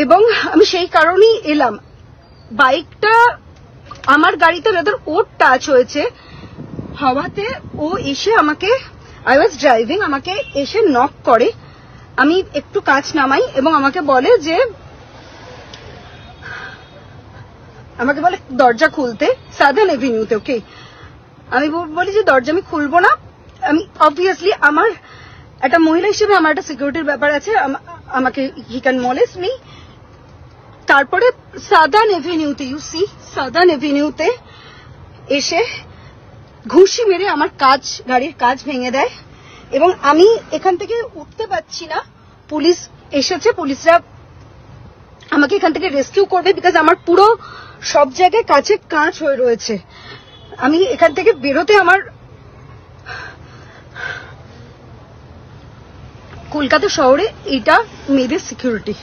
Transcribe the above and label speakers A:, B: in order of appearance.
A: এবং আমি সেই কারণেই এলাম। বাইকটা আমার গাড়িতে যাদের ওর টাচ হয়েছে হওয়াতে ও এসে আমাকে, আই ওয়াজ ড্রাইভিং, আমাকে এসে নক করে। আমি একটু কাঁচ নামাই এবং আমাকে বলে দরজা খুলতে, সাদার্ন এভিনিউতে। ওকে, আমি বলি যে দরজা আমি খুলবো না। আমি অবভিয়াসলি আমার একটা মহিলা হিসেবে আমার একটা সিকিউরিটির ব্যাপার আছে, আমাকে হি ক্যান মলেস্ট মি। তারপরে সাদার্ন এভিনিউতে, সাদার্ন এভিনিউতে এসে ঘুষি মেরে আমার গাড়ির কাঁচ ভেঙে দেয় এবং আমি এখান থেকে উঠতে পারছি না। পুলিশ এসেছে, পুলিশরা আমাকে এখান থেকে রেস্কিউ করবে, বিকজ আমার পুরো সব জায়গায় কাঁচে কাঁচ হয়ে রয়েছে। আমি এখান থেকে বেরোতে আমার কলকাতা শহরে এটা মেয়েদের সিকিউরিটি।